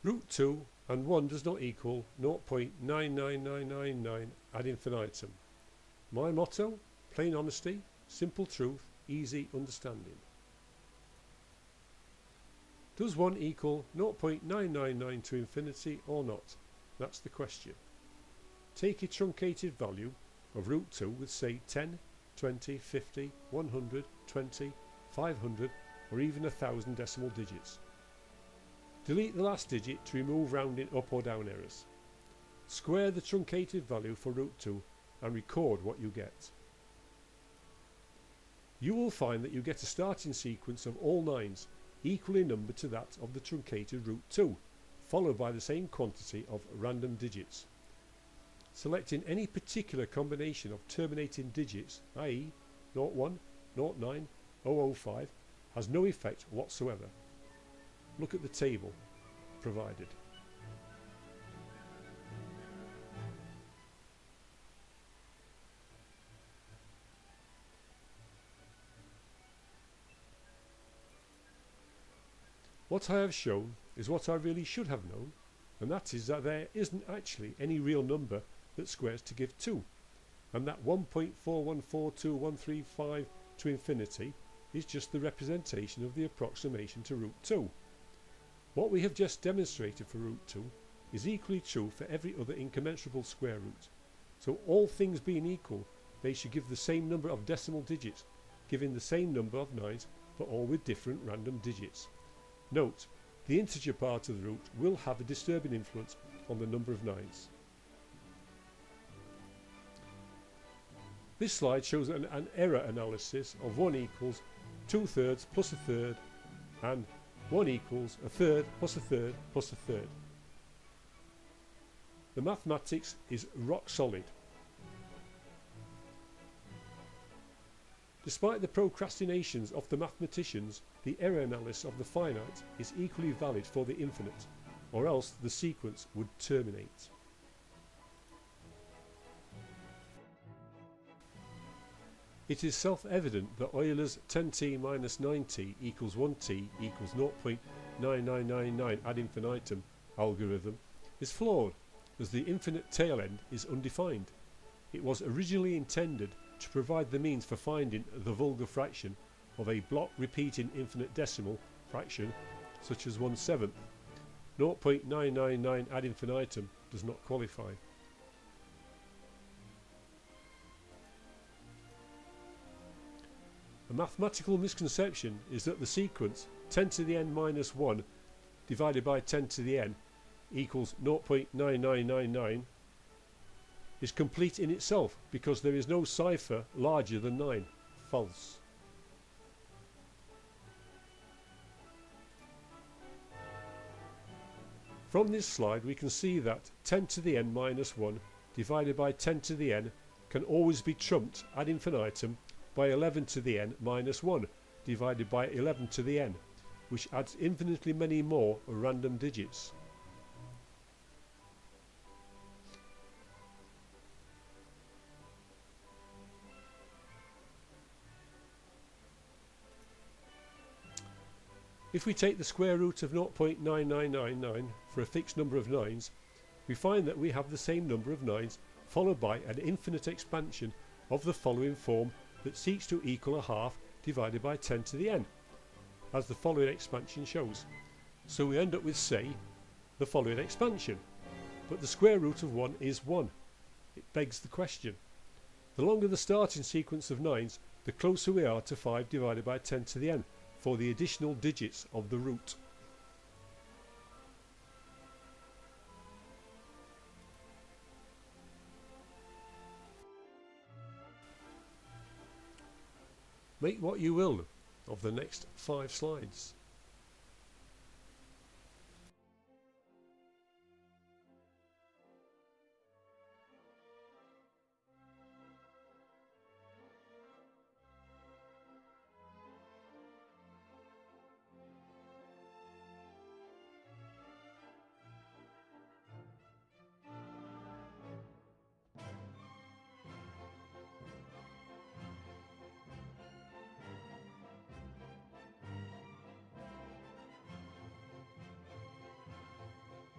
Root 2 and 1 does not equal 0.99999 ad infinitum. My motto, plain honesty, simple truth, easy understanding. Does 1 equal 0.999 to infinity or not? That's the question. Take a truncated value of root 2 with say 10, 20, 50, 100, 20, 500 or even 1000 decimal digits. Delete the last digit to remove rounding up or down errors. Square the truncated value for root 2 and record what you get. You will find that you get a starting sequence of all 9s equally numbered to that of the truncated root 2, followed by the same quantity of random digits. Selecting any particular combination of terminating digits, i.e. 01, 09, 005, has no effect whatsoever. Look at the table provided. What I have shown is what I really should have known, and that is that there isn't actually any real number that squares to give 2, and that 1.4142135 to infinity is just the representation of the approximation to root 2. What we have just demonstrated for root 2 is equally true for every other incommensurable square root. So all things being equal, they should give the same number of decimal digits, giving the same number of 9s, but all with different random digits. Note, the integer part of the root will have a disturbing influence on the number of 9s. This slide shows an error analysis of 1 equals 2/3 plus 1/3 and 1 equals 1/3 plus 1/3 plus 1/3. The mathematics is rock solid. Despite the procrastinations of the mathematicians, the error analysis of the finite is equally valid for the infinite, or else the sequence would terminate. It is self-evident that Euler's 10t minus 9t equals 1t equals 0.9999 ad infinitum algorithm is flawed, as the infinite tail end is undefined. It was originally intended to provide the means for finding the vulgar fraction of a block repeating infinite decimal fraction such as 1/7. 0.999 ad infinitum does not qualify. A mathematical misconception is that the sequence 10 to the n minus 1 divided by 10 to the n equals 0.9999 is complete in itself because there is no cipher larger than 9. False. From this slide we can see that 10 to the n minus 1 divided by 10 to the n can always be trumped ad infinitum by 11 to the n minus 1 divided by 11 to the n, which adds infinitely many more random digits. If we take the square root of 0.9999 for a fixed number of 9s, we find that we have the same number of 9s followed by an infinite expansion of the following form that seeks to equal a half divided by 10 to the n, as the following expansion shows. So we end up with, say, the following expansion, but the square root of 1 is 1. It begs the question. The longer the starting sequence of 9s, the closer we are to 5 divided by 10 to the n for the additional digits of the root. Make what you will of the next 5 slides.